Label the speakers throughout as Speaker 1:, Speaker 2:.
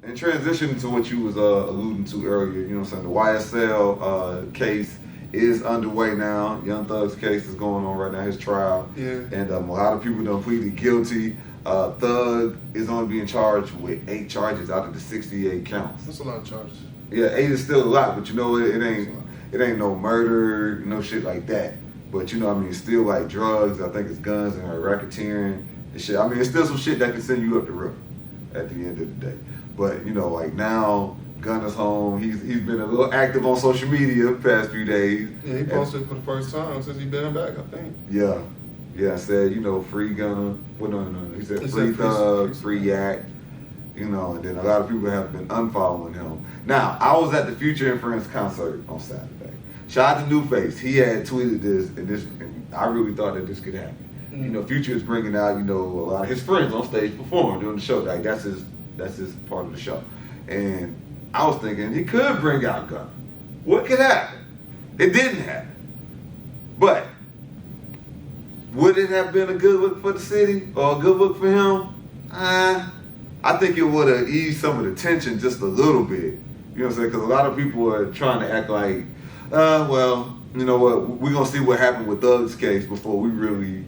Speaker 1: in transition to what you was alluding to earlier, you know what I'm saying, the YSL case is underway now. Young Thug's case is going on right now, his trial.
Speaker 2: Yeah.
Speaker 1: And a lot of people done pleaded guilty. Thug is only being charged with 8 charges out of the 68 counts.
Speaker 2: That's a lot of charges.
Speaker 1: Yeah, 8 is still a lot, but you know it ain't no murder, no shit like that. But you know, I mean, it's still like drugs. I think it's guns and racketeering and shit. I mean, it's still some shit that can send you up the river at the end of the day. But you know, like now, Gunna's home. He's been a little active on social media the past few days.
Speaker 2: Yeah, he posted for the first time since he's been back, I think.
Speaker 1: Yeah, said, you know, free Gunna. Well, no. He said free Thug, free Yak. You know, and then a lot of people have been unfollowing him. Now, I was at the Future and Friends concert on Saturday. Shout out to Newface. He had tweeted this, and I really thought that this could happen.
Speaker 2: Mm-hmm.
Speaker 1: You know, Future is bringing out, you know, a lot of his friends on stage performing during the show. Like that's his part of the show. And I was thinking he could bring out Gunna. What could happen? It didn't happen. But would it have been a good look for the city or a good look for him? I think it would have eased some of the tension just a little bit. You know what I'm saying? Because a lot of people are trying to act like, well, you know what, we're going to see what happened with Thug's case before we really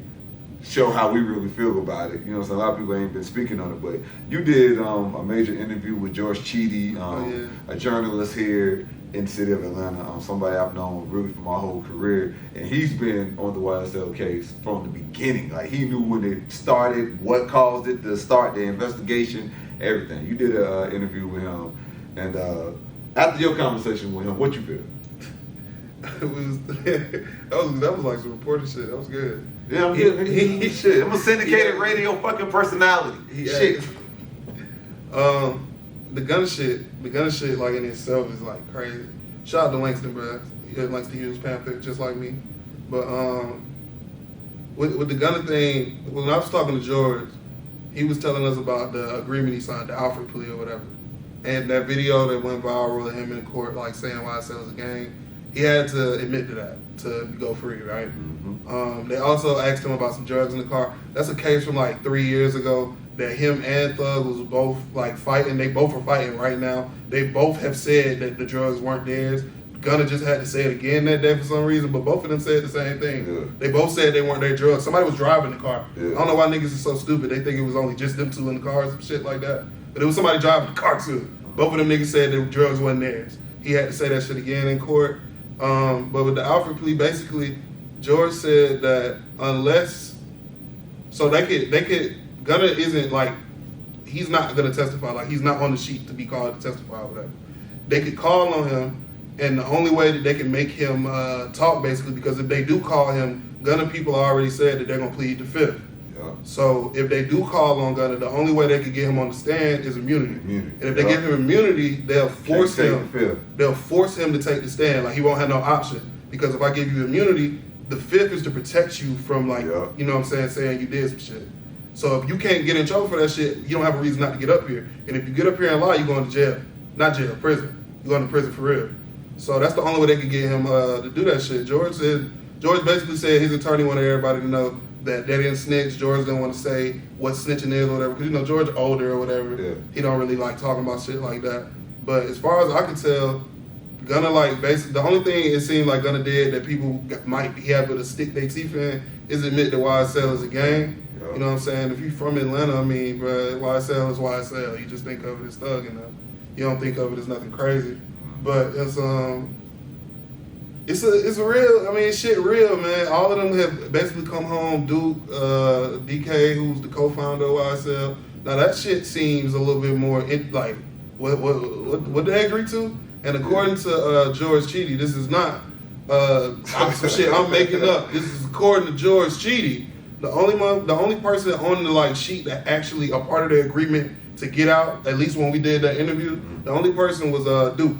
Speaker 1: show how we really feel about it. You know what I'm saying? A lot of people ain't been speaking on it, but you did a major interview with George Chidi, a journalist here in the city of Atlanta, somebody I've known really for my whole career, and he's been on the YSL case from the beginning. Like he knew when it started, what caused it to start, the investigation, everything. You did an interview with him, and after your conversation with him, what you feel?
Speaker 2: that was like some reporter shit. That was good.
Speaker 1: Yeah, I'm good. Shit, I'm a syndicated radio fucking personality. Shit.
Speaker 2: The Gunna shit, like in itself is like crazy. Shout out to Langston, bro. Langston Hughes, Panther, just like me. But with the Gunna thing, when I was talking to George, he was telling us about the agreement he signed, the Alfred plea or whatever. And that video that went viral of him in court, like saying YSL is a gang, he had to admit to that to go free, right? Mm-hmm. They also asked him about some drugs in the car. That's a case from like 3 years ago that him and Thug was both like fighting. They both are fighting right now. They both have said that the drugs weren't theirs. Gunna just had to say it again that day for some reason, but both of them said the same thing. Yeah. They both said they weren't their drugs. Somebody was driving the car. Yeah. I don't know why niggas are so stupid. They think it was only just them two in the car or some shit like that. But it was somebody driving the car too. Both of them niggas said the drugs wasn't theirs. He had to say that shit again in court. But with the Alfred plea, basically, George said that unless, so they could, Gunna isn't like, he's not gonna testify, like he's not on the sheet to be called to testify or whatever. They could call on him, and the only way that they can make him talk, basically, because if they do call him, Gunna people already said that they're gonna plead the fifth. Yeah. So if they do call on Gunna, the only way they could get him on the stand is immunity. And if they give him immunity, they'll force him to take the stand. Like he won't have no option. Because if I give you immunity, the fifth is to protect you from like, you know what I'm saying you did some shit. So if you can't get in trouble for that shit, you don't have a reason not to get up here. And if you get up here and lie, you're going to jail. Not jail, prison. You're going to prison for real. So that's the only way they could get him to do that shit. George basically said his attorney wanted everybody to know that they didn't snitch. George didn't want to say what snitching is or whatever. Because, you know, George older or whatever. Yeah. He don't really like talking about shit like that. But as far as I can tell, Gunna, like, basically, the only thing it seemed like Gunna did that people might be able to stick their teeth in is admit that YSL is a gang. You know what I'm saying? If you're from Atlanta, I mean, bro, YSL is YSL. You just think of it as Thug, and you don't think of it as nothing crazy. But it's a real. I mean, shit, real, man. All of them have basically come home. Duke, DK, who's the co-founder of YSL. Now that shit seems a little bit more like what they agree to. And according to George Chidi, this is not some shit I'm making up. This is according to George Chidi. The only person on the like sheet that actually a part of the agreement to get out, at least when we did that interview, the only person was Duke.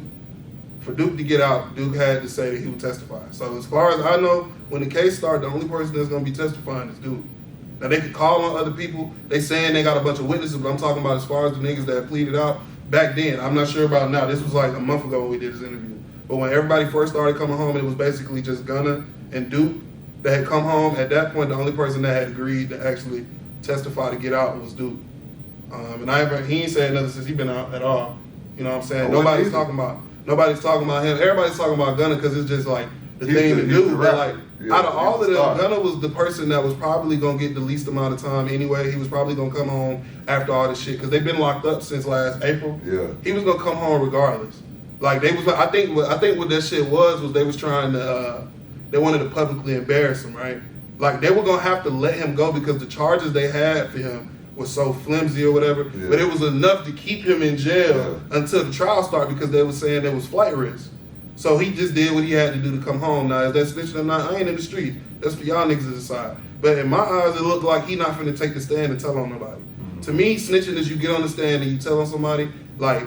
Speaker 2: For Duke to get out, Duke had to say that he would testify. So as far as I know, when the case started, the only person that's going to be testifying is Duke. Now they could call on other people. They saying they got a bunch of witnesses, but I'm talking about as far as the niggas that pleaded out back then. I'm not sure about now. This was like a month ago when we did this interview. But when everybody first started coming home, it was basically just Gunna and Duke that had come home. At that point, the only person that had agreed to actually testify to get out was Duke. And he ain't said nothing since he been out at all. You know what I'm saying?
Speaker 1: Oh,
Speaker 2: Nobody's talking about him. Everybody's talking about Gunna because it's just like the thing to do. But like out of all of them, Gunna was the person that was probably gonna get the least amount of time anyway. He was probably gonna come home after all this shit because they've been locked up since last April.
Speaker 1: Yeah,
Speaker 2: he was gonna come home regardless. Like they was, I think what that shit was they was trying to, they wanted to publicly embarrass him, right? Like they were gonna have to let him go because the charges they had for him was so flimsy or whatever. Yeah. But it was enough to keep him in jail until the trial started because they were saying there was flight risk. So he just did what he had to do to come home. Now, if that's snitching or not, I ain't in the street. That's for y'all niggas to decide. But in my eyes, it looked like he not finna take the stand and tell on nobody. Mm-hmm. To me, snitching is you get on the stand and you tell on somebody. Like,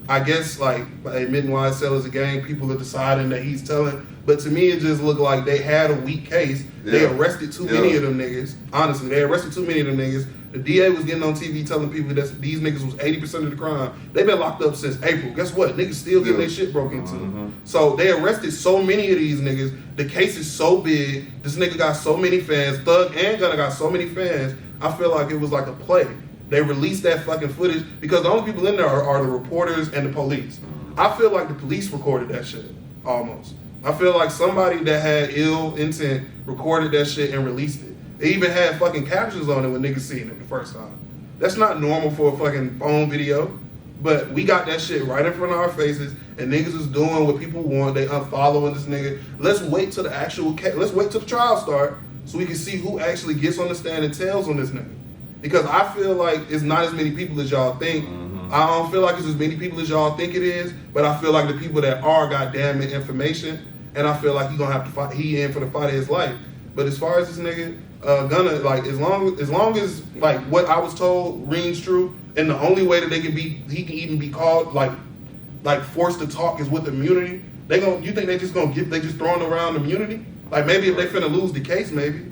Speaker 2: I guess, like, by admitting YSL is a gang, people are deciding that he's telling. But to me, it just looked like they had a weak case. Yeah. They arrested too many of them niggas. Honestly, they arrested too many of them niggas. The DA was getting on TV telling people that these niggas was 80% of the crime. They've been locked up since April. Guess what? Niggas still getting their shit broken into. Mm-hmm. So they arrested so many of these niggas. The case is so big. This nigga got so many fans. Thug and Gunna got so many fans. I feel like it was like a play. They released that fucking footage because the only people in there are the reporters and the police. I feel like the police recorded that shit, almost. I feel like somebody that had ill intent recorded that shit and released it. They even had fucking captions on it when niggas seen it the first time. That's not normal for a fucking phone video, but we got that shit right in front of our faces, and niggas is doing what people want. They unfollowing this nigga. Let's wait till the actual let's wait till the trial start so we can see who actually gets on the stand and tells on this nigga. Because I feel like it's not as many people as y'all think. Mm-hmm. I don't feel like it's as many people as y'all think it is, but I feel like the people that are goddamn it information, and I feel like he gonna have to fight. He in for the fight of his life. But as far as this nigga. Gunna, like as long as like what I was told rings true, and the only way that he can even be called like forced to talk is with immunity. You think they just throwing around immunity? Like maybe if they finna lose the case, maybe.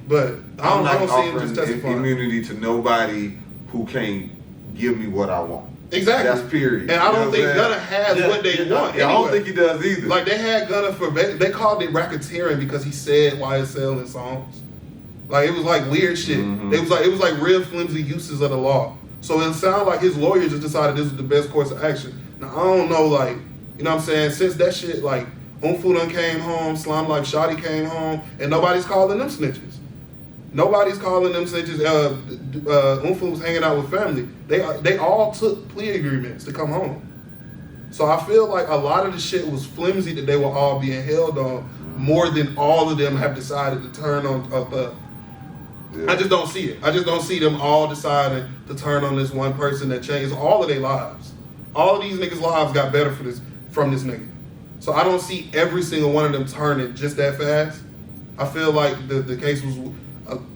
Speaker 2: But I don't see him just testifying.
Speaker 1: Immunity to nobody who can't give me what I want.
Speaker 2: Exactly.
Speaker 1: That's period.
Speaker 2: And I don't think Gunna has what they want.
Speaker 1: Yeah, anyway. I don't think he does either.
Speaker 2: Like they had Gunna they called it racketeering because he said YSL in songs. Like it was like weird shit. Mm-hmm. It was like real flimsy uses of the law. So it sounded like his lawyer just decided this was the best course of action. Now I don't know, like, you know what I'm saying? Since that shit, like Umfu done came home, Slime Life Shotty came home, and nobody's calling them snitches. Nobody's calling them snitches. Umfu was hanging out with family. They all took plea agreements to come home. So I feel like a lot of the shit was flimsy that they were all being held on more than all of them have decided to turn on Thug. Yeah. I just don't see it. I just don't see them all deciding to turn on this one person that changed all of their lives. All of these niggas' lives got better from this nigga. So I don't see every single one of them turning just that fast. I feel like the case was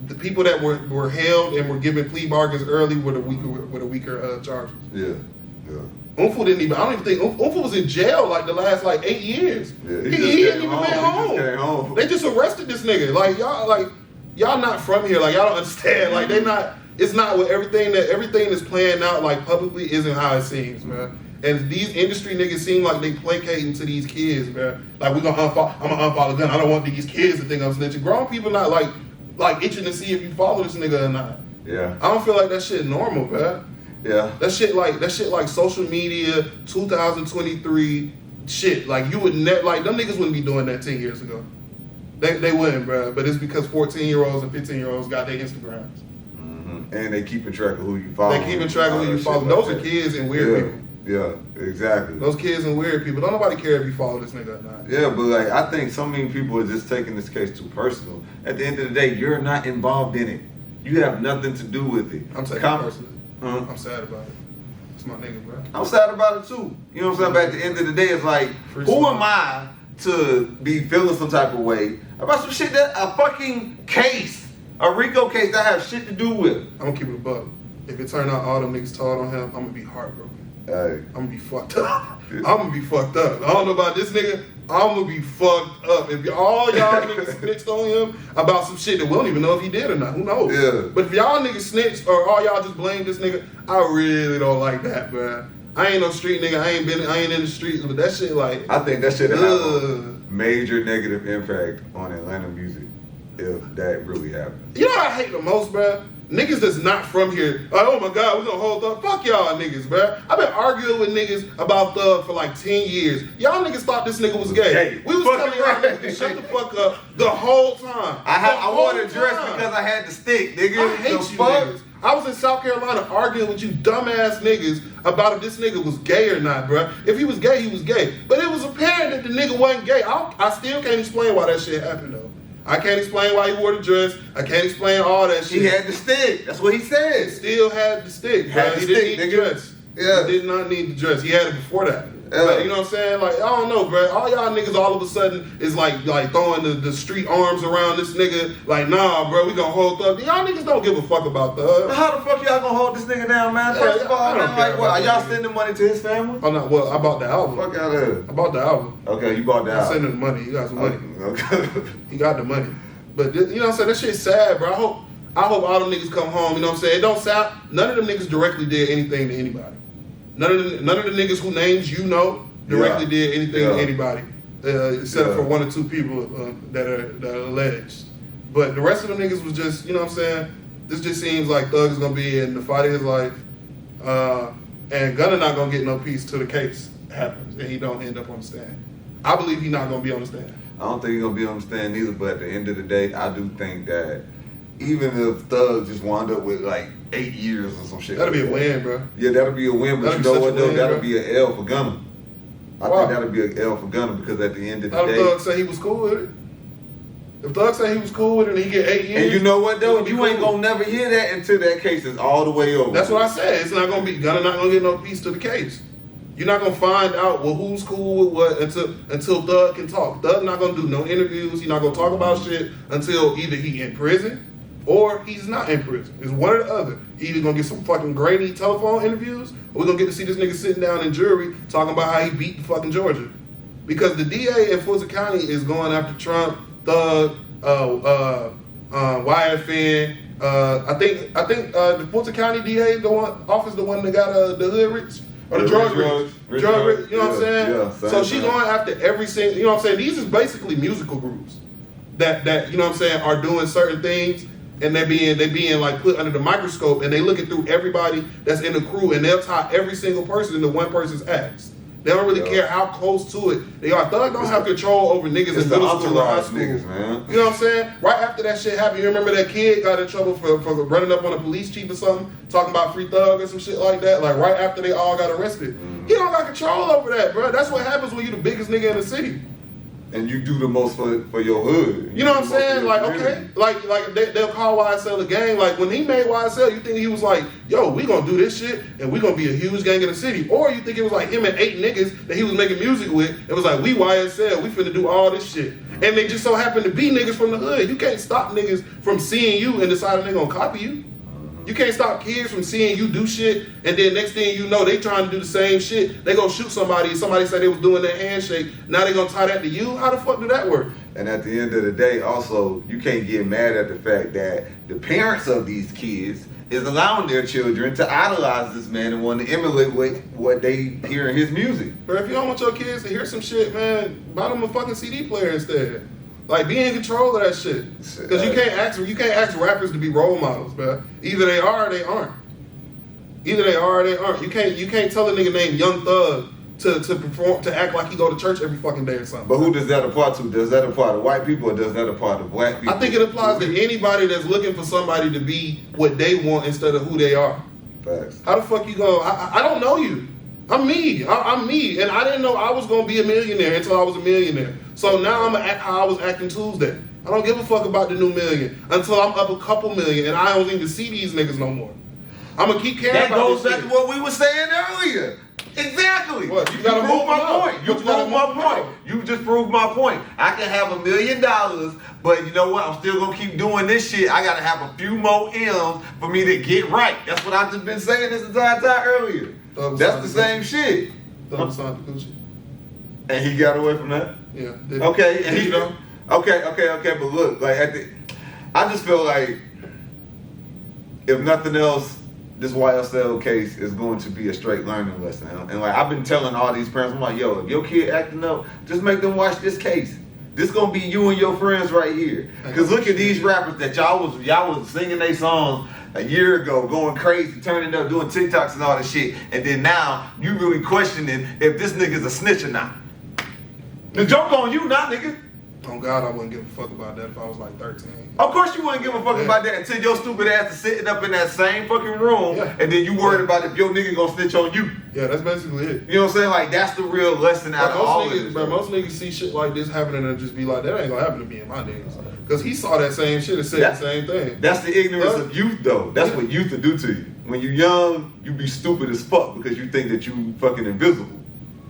Speaker 2: the people that were held and were given plea bargains early were the weaker charges.
Speaker 1: Yeah.
Speaker 2: Umfu didn't even. I don't even think Umfu was in jail like the last 8 years. Yeah, he didn't even been home. They just arrested this nigga. Y'all not from here. Like y'all don't understand. Like they not. It's not what everything that's playing out like publicly isn't how it seems, man. And these industry niggas seem like they placating to these kids, man. Like I'm gonna unfollow Gunna. I don't want these kids to think I'm snitching. Grown people not like itching to see if you follow this nigga or not.
Speaker 1: Yeah.
Speaker 2: I don't feel like that shit normal, man.
Speaker 1: Yeah.
Speaker 2: That shit like social media 2023 shit. Like you would them niggas wouldn't be doing that 10 years ago. They wouldn't, bro. But it's because 14-year-olds and 15-year-olds got their Instagrams.
Speaker 1: Mm-hmm. And they keeping track of who you follow.
Speaker 2: They keeping track of who you follow. Those are kids and weird people.
Speaker 1: Yeah, exactly.
Speaker 2: Those kids and weird people. Don't nobody care if you follow this nigga or not.
Speaker 1: Yeah, but I think so many people are just taking this case too personal. At the end of the day, you're not involved in it. You have nothing to do with it.
Speaker 2: I'm taking it personally. I'm sad about it. It's my nigga, bro.
Speaker 1: I'm sad about it too. You know what I'm saying? But at the end of the day, it's like, who am I to be feeling some type of way about some shit that a fucking case, a RICO case that have shit to do with?
Speaker 2: I'm gonna keep it a buck. If it turned out all them niggas told on him, I'm gonna be heartbroken.
Speaker 1: Hey.
Speaker 2: I'm gonna be fucked up. I'm gonna be fucked up. I don't know about this nigga. I'm gonna be fucked up. If all y'all niggas snitched on him about some shit that we don't even know if he did or not, who knows?
Speaker 1: Yeah.
Speaker 2: But if y'all niggas snitched or all y'all just blame this nigga, I really don't like that, man. I ain't no street nigga. I ain't in the streets, but that shit like.
Speaker 1: I think that shit have a major negative impact on Atlanta music if that really happened.
Speaker 2: You know what I hate the most, bruh? niggas that's not from here, like, oh my God, we gonna hold Thug. Fuck y'all niggas, bruh. I've been arguing with niggas about Thug for like 10 years. Y'all niggas thought this nigga was gay. We was telling y'all niggas to shut the fuck up the whole time.
Speaker 1: I wore the dress because I had the stick, nigga.
Speaker 2: I hate you niggas. I was in South Carolina arguing with you dumbass niggas about if this nigga was gay or not, bruh. If he was gay, he was gay. But it was apparent that the nigga wasn't gay. I still can't explain why that shit happened though. I can't explain why he wore the dress. I can't explain all that shit.
Speaker 1: He had the stick. That's what he said.
Speaker 2: He still had the stick. He didn't need the dress.
Speaker 1: Yeah.
Speaker 2: He did not need the dress. He had it before that.
Speaker 1: Yeah.
Speaker 2: Like, you know what I'm saying? Like, I don't know, bro. All y'all niggas all of a sudden is like throwing the street arms around this nigga. Like, nah, bro, we gonna hold Thug. Y'all niggas don't give a fuck about Thug.
Speaker 1: How the fuck y'all gonna hold this nigga down, man? First of all, like, what? Are y'all sending money to his family?
Speaker 2: Oh no, well, I bought the album.
Speaker 1: Fuck out of here.
Speaker 2: I bought the album.
Speaker 1: Okay, you bought the album.
Speaker 2: I'm sending the money. You got some money.
Speaker 1: Okay.
Speaker 2: He got the money. But you know what I'm saying? That shit's sad, bro. I hope all them niggas come home. You know what I'm saying? It don't sound. None of them niggas directly did anything to anybody. None of the niggas who names you know directly did anything to anybody, except for one or two people that are alleged. But the rest of them niggas was just, you know what I'm saying? This just seems like Thug is gonna be in the fight of his life, and Gunna not gonna get no peace till the case happens and he don't end up on the stand. I believe he's not gonna be on the stand.
Speaker 1: I don't think he's gonna be on the stand either, but at the end of the day, I do think that even if Thug just wound up with like 8 years or some shit.
Speaker 2: That'll be a win, bro.
Speaker 1: Yeah, that'll be a win, but you know what though? That'll be an L for Gunna. I think that'll be an L for Gunna because at the end of the day.
Speaker 2: Thug say he was cool with it. If Thug say he was cool with it and he get 8 years.
Speaker 1: And you know what though? You ain't gonna never hear that until that case is all the way over.
Speaker 2: That's what I said. It's not gonna be, Gunna not gonna get no piece to the case. You're not gonna find out who's cool with what until Thug can talk. Thug not gonna do no interviews. He's not gonna talk about shit until either he in prison or he's not in prison. It's one or the other. Either gonna get some fucking grainy telephone interviews, or we're gonna get to see this nigga sitting down in jury talking about how he beat the fucking Georgia. Because the DA in Fulton County is going after Trump, Thug, YFN. I think the Fulton County DA, the one that got the hood rich. Or the drug rich. Drug rich, you know what I'm saying?
Speaker 1: Yeah,
Speaker 2: so she's going after every single, you know what I'm saying? These is basically musical groups that you know what I'm saying, are doing certain things and they being like put under the microscope and they looking through everybody that's in the crew and they'll tie every single person into one person's acts. They don't really care how close to it they are. Thug don't have control over niggas in middle school or high school.
Speaker 1: Niggas, man.
Speaker 2: You know what I'm saying? Right after that shit happened, you remember that kid got in trouble for running up on a police chief or something, talking about free Thug or some shit like that? Like right after they all got arrested. He don't got control over that, bro. That's what happens when you the biggest nigga in the city.
Speaker 1: And you do the most for your hood.
Speaker 2: You know what I'm saying? Like, okay, like they'll call YSL a gang. Like when he made YSL, you think he was like, yo, we gonna do this shit and we gonna be a huge gang in the city. Or you think it was like him and 8 niggas that he was making music with. It was like, we YSL, we finna do all this shit. And they just so happen to be niggas from the hood. You can't stop niggas from seeing you and deciding they gonna copy you. You can't stop kids from seeing you do shit, and then next thing you know, they trying to do the same shit. They gonna shoot somebody, and somebody said they was doing that handshake. Now they gonna tie that to you? How the fuck did that work?
Speaker 1: And at the end of the day, also, you can't get mad at the fact that the parents of these kids is allowing their children to idolize this man and want to emulate what they hear in his music.
Speaker 2: But if you don't want your kids to hear some shit, man, buy them a fucking CD player instead. Like, be in control of that shit. Because you can't ask rappers to be role models, bro. Either they are or they aren't. Either they are or they aren't. You can't tell a nigga named Young Thug to perform, to act like he go to church every fucking day or something.
Speaker 1: But who does that apply to? Does that apply to white people or does that apply to black people?
Speaker 2: I think it applies to anybody that's looking for somebody to be what they want instead of who they are.
Speaker 1: Facts.
Speaker 2: How the fuck you go? I don't know you. I'm me. I'm me. And I didn't know I was going to be a millionaire until I was a millionaire. So now I'm going to act how I was acting Tuesday. I don't give a fuck about the new million until I'm up a couple million and I don't even see these niggas no more. I'm going to keep caring about this.
Speaker 1: That goes back to what we were saying earlier. Exactly.
Speaker 2: What?
Speaker 1: You proved my point. You proved my point. You just proved my point. I can have $1 million, but you know what? I'm still going to keep doing this shit. I got to have a few more M's for me to get right. That's what I've just been saying this entire time earlier. That's the same shit. And he got away from that?
Speaker 2: Yeah.
Speaker 1: Okay. And he, okay. But look, like I just feel like if nothing else, this YSL case is going to be a straight learning lesson. And like I've been telling all these parents, I'm like, yo, if your kid acting up, just make them watch this case. This gonna be you and your friends right here. Cause look at these rappers that y'all was singing their songs a year ago, going crazy, turning up, doing TikToks and all this shit, and then now you really questioning if this nigga's a snitch or not. The joke on you, not nigga.
Speaker 2: On God, I wouldn't give a fuck about that if I was like 13.
Speaker 1: Of course you wouldn't give a fuck about that until your stupid ass is sitting up in that same fucking room, and then you worried about if your nigga gonna snitch on you.
Speaker 2: Yeah, that's basically it.
Speaker 1: You know what I'm saying? Like, that's the real lesson out of all of this.
Speaker 2: Bro, most niggas see shit like this happening and just be like, that ain't gonna happen to me and my niggas. Because he saw that same shit and said the same thing.
Speaker 1: That's the ignorance of youth, though. That's what youth will do to you. When you're young, you be stupid as fuck because you think that you fucking invisible.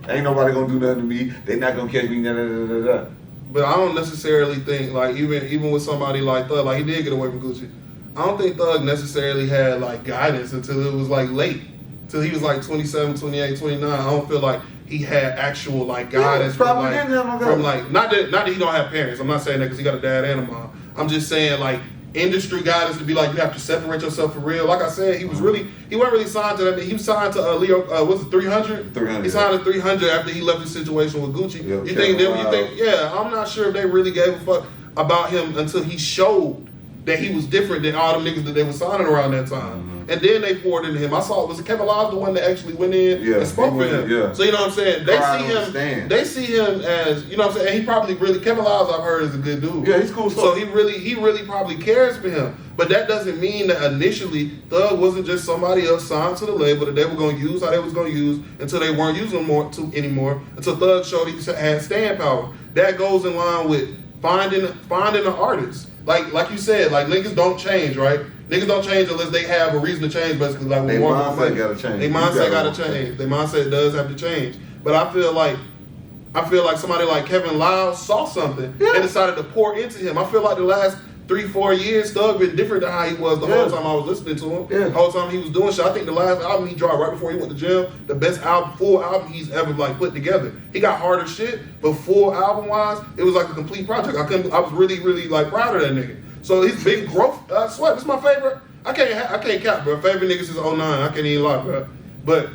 Speaker 1: Ain't nobody gonna do nothing to me. They not gonna catch me, da da da da da.
Speaker 2: But I don't necessarily think, like, even with somebody like Thug, like, he did get away from Gucci. I don't think Thug necessarily had, like, guidance until it was, like, late. Till he was, like, 27, 28, 29. I don't feel like he had actual, like, guidance from, like, not that he don't have parents. I'm not saying that because he got a dad and a mom. I'm just saying, like, industry guidance to be like, you have to separate yourself for real. Like I said, he wasn't really signed to that. He was signed to Leo, was it 300? 300. He signed to 300 after he left his situation with Gucci. Yep, I'm not sure if they really gave a fuck about him until he showed that he was different than all them niggas that they were signing around that time. Mm-hmm. And then they poured into him. I saw, was Kevin Lyles the one that actually went in and spoke for him? Yeah. So you know what I'm saying? They see him as, you know what I'm saying? And he probably really, Kevin Lyles I've heard is a good dude.
Speaker 1: Yeah, he's cool.
Speaker 2: So he really probably cares for him. But that doesn't mean that initially Thug wasn't just somebody else signed to the label that they were going to use how they was going to use until they weren't using them anymore, until Thug showed he had staying power. That goes in line with finding an artist. Like you said, like, niggas don't change, right? Niggas don't change unless they have a reason to change, basically. Like,
Speaker 1: their mindset gotta change.
Speaker 2: Their mindset gotta change. Their mindset does have to change. But I feel like somebody like Kevin Lyles saw something and decided to pour into him. I feel like the last 3-4 years, Thug been different than how he was the whole time I was listening to him. Yeah. The whole time he was doing shit. I think the last album he dropped right before he went to jail, the best full album he's ever like put together. He got harder shit, but full album wise, it was like a complete project. I was really like proud of that nigga. So his big growth, I swear, this is my favorite. I can't cap, bro. Favorite nigga since 09. I can't even lie, bro. But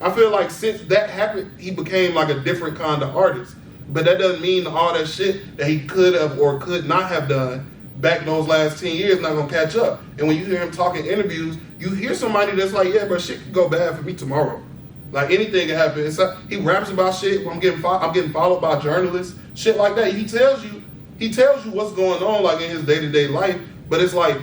Speaker 2: I feel like since that happened, he became like a different kind of artist. But that doesn't mean all that shit that he could have or could not have done back those last 10 years not gonna catch up. And when you hear him talk in interviews, you hear somebody that's like, yeah, bro, shit could go bad for me tomorrow. Like, anything can happen. He raps about shit. I'm getting followed by journalists, shit like that. He tells you what's going on, like, in his day-to-day life. But it's like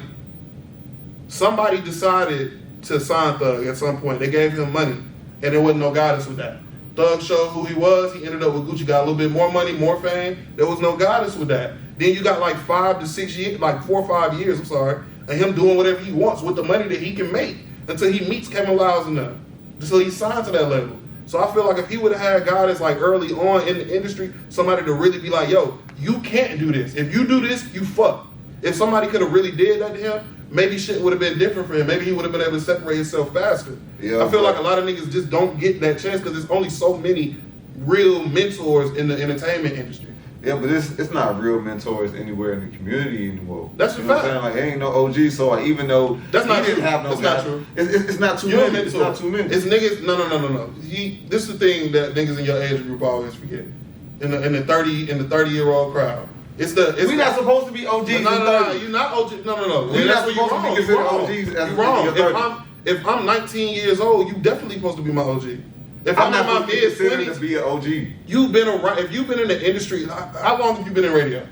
Speaker 2: somebody decided to sign Thug at some point. They gave him money, and there wasn't no guidance with that. Thug showed who he was. He ended up with Gucci, got a little bit more money, more fame. There was no guidance with that. Then you got like 5 to 6 years, like 4 or 5 years, of him doing whatever he wants with the money that he can make until he meets Kevin Lyles and them. Until he signed to that level. So I feel like if he would have had guidance like early on in the industry, somebody to really be like, yo, you can't do this. If you do this, you fuck. If somebody could have really did that to him, maybe shit would have been different for him. Maybe he would have been able to separate himself faster. Yeah, I feel like a lot of niggas just don't get that chance because there's only so many real mentors in the entertainment industry.
Speaker 1: Yeah, but it's not real mentors anywhere in the community anymore.
Speaker 2: That's a fact.
Speaker 1: Like, ain't no OG, so like, even though
Speaker 2: that's not
Speaker 1: didn't
Speaker 2: true.
Speaker 1: have no
Speaker 2: that's
Speaker 1: guy,
Speaker 2: not true.
Speaker 1: It's not too many. It's not too many.
Speaker 2: It's niggas. No. This is the thing that niggas in your age group always forget. In the 30-year-old crowd. We're not supposed to be OGs. No, you're not OG. No.
Speaker 1: We're not supposed to be considered OGs.
Speaker 2: You're wrong. If I'm 19 years old, you definitely supposed to be my OG. If I'm in my mid 20s,
Speaker 1: to be an OG.
Speaker 2: You've been around. If you've been in the industry, how long have you been in radio?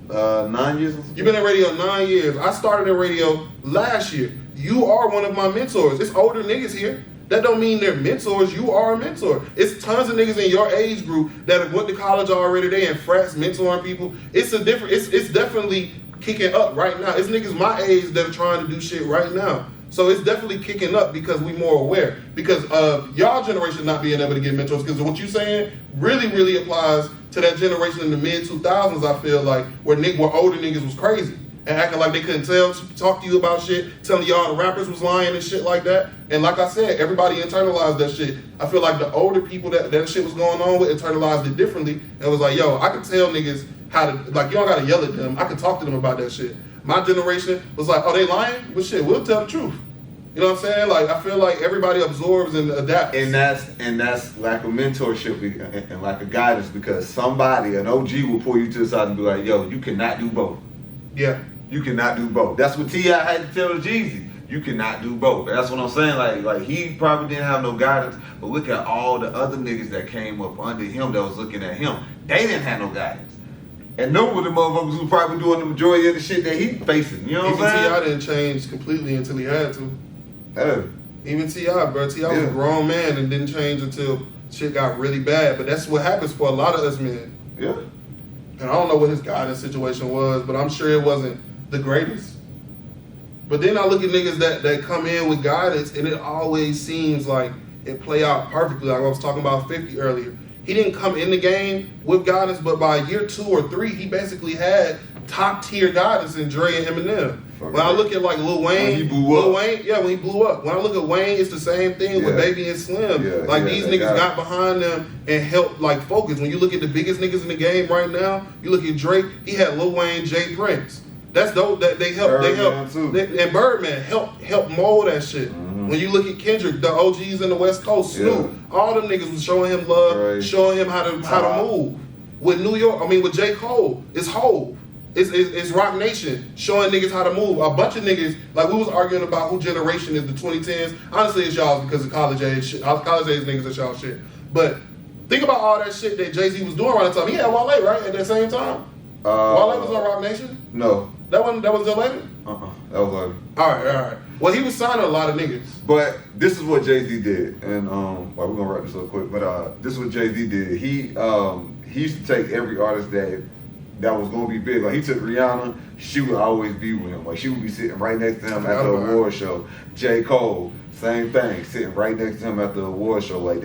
Speaker 1: 9 years.
Speaker 2: You've been in radio 9 years. I started in radio last year. You are one of my mentors. It's older niggas here. That don't mean they're mentors. You are a mentor. It's tons of niggas in your age group that have went to college already. They in frats mentoring people. It's definitely kicking up right now. It's niggas my age that are trying to do shit right now. So it's definitely kicking up because we more aware. Because of y'all generation not being able to get mentors. Because what you saying really applies to that generation in the mid-2000s, I feel like, where older niggas was crazy. And acting like they couldn't talk to you about shit, telling y'all the rappers was lying and shit like that. And like I said, everybody internalized that shit. I feel like the older people that shit was going on with internalized it differently. And was like, yo, I can tell niggas how to, like, you don't gotta yell at them. I can talk to them about that shit. My generation was like, oh, they lying? Well, shit, we'll tell the truth. You know what I'm saying? Like, I feel like everybody absorbs and adapts.
Speaker 1: And that's lack of mentorship and lack of guidance, because somebody, an OG, will pull you to the side and be like, yo, you cannot do both.
Speaker 2: Yeah.
Speaker 1: You cannot do both. That's what T.I. had to tell Jeezy. You cannot do both. That's what I'm saying. Like he probably didn't have no guidance, but look at all the other niggas that came up under him that was looking at him. They didn't have no guidance. And them were the motherfuckers who probably doing the majority of the shit that he facing. You know what I'm saying?
Speaker 2: T.I. didn't change completely until he had to.
Speaker 1: Hey.
Speaker 2: Even T.I., bro. T.I. was a grown man and didn't change until shit got really bad. But that's what happens for a lot of us men.
Speaker 1: Yeah.
Speaker 2: And I don't know what his guidance situation was, but I'm sure it wasn't the greatest. But then I look at niggas that come in with guidance, and it always seems like it play out perfectly. Like I was talking about 50 earlier. He didn't come in the game with guidance, but by year 2 or 3, he basically had top tier guidance in Dre and Eminem. When I look at like Lil Wayne, when he blew up. When I look at Wayne, it's the same thing with Baby and Slim. These niggas got behind them and helped like focus. When you look at the biggest niggas in the game right now, you look at Drake, he had Lil Wayne, Jay Prince. That's dope. That they helped. And Birdman helped mold that shit. Mm-hmm. When you look at Kendrick, the OGs in the West Coast, Snoop, all them niggas was showing him love, showing him how to move. With with J. Cole, it's Hove. It's Rock Nation showing niggas how to move. A bunch of niggas, like we was arguing about who generation is the 2010s. Honestly, it's y'all because of college age shit. College age niggas, that's y'all shit. But think about all that shit that Jay-Z was doing around the time. He had Wale, right? At that same time? Wale was on Rock Nation?
Speaker 1: No.
Speaker 2: That was there later?
Speaker 1: That was later.
Speaker 2: All right. Well, he was signing a lot of niggas.
Speaker 1: But this is what Jay-Z did. And we're going to wrap this up quick. But this is what Jay-Z did. He used to take every artist that was gonna be big. Like he took Rihanna, she would always be with him. Like she would be sitting right next to him at the award show. J. Cole, same thing, sitting right next to him at the award show. Like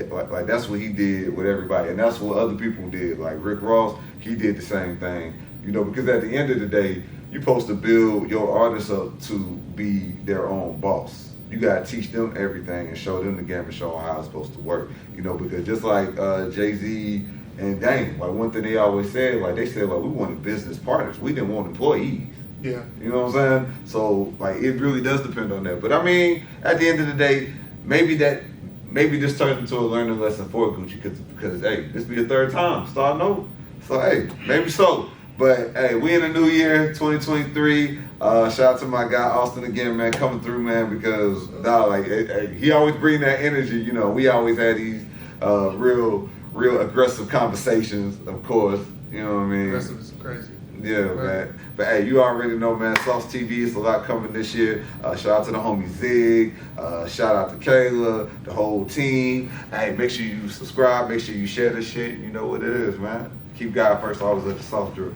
Speaker 1: that's what he did with everybody, and that's what other people did. Like Rick Ross, he did the same thing. You know, because at the end of the day, you're supposed to build your artists up to be their own boss. You gotta teach them everything and show them the game and show them how it's supposed to work. You know, because just like Jay-Z and Dame, like one thing they always said, like they said, like we wanted business partners. We didn't want employees.
Speaker 2: Yeah.
Speaker 1: You know what I'm saying? So like it really does depend on that. But I mean, at the end of the day, maybe this turned into a learning lesson for Gucci because hey, this be the third time starting over. So hey, maybe so. But hey, we in a new year, 2023. Shout out to my guy Austin again, man, coming through, man, because he always bring that energy. You know, we always had these real aggressive conversations, of course. You know what I mean?
Speaker 2: Aggressive is crazy.
Speaker 1: Yeah, right. Man. But hey, you already know, man, SauceTV is a lot coming this year. Shout out to the homie Zig. Shout out to Kayla, the whole team. Hey, make sure you subscribe. Make sure you share this shit. You know what it is, man. Keep God first, always let the sauce drip.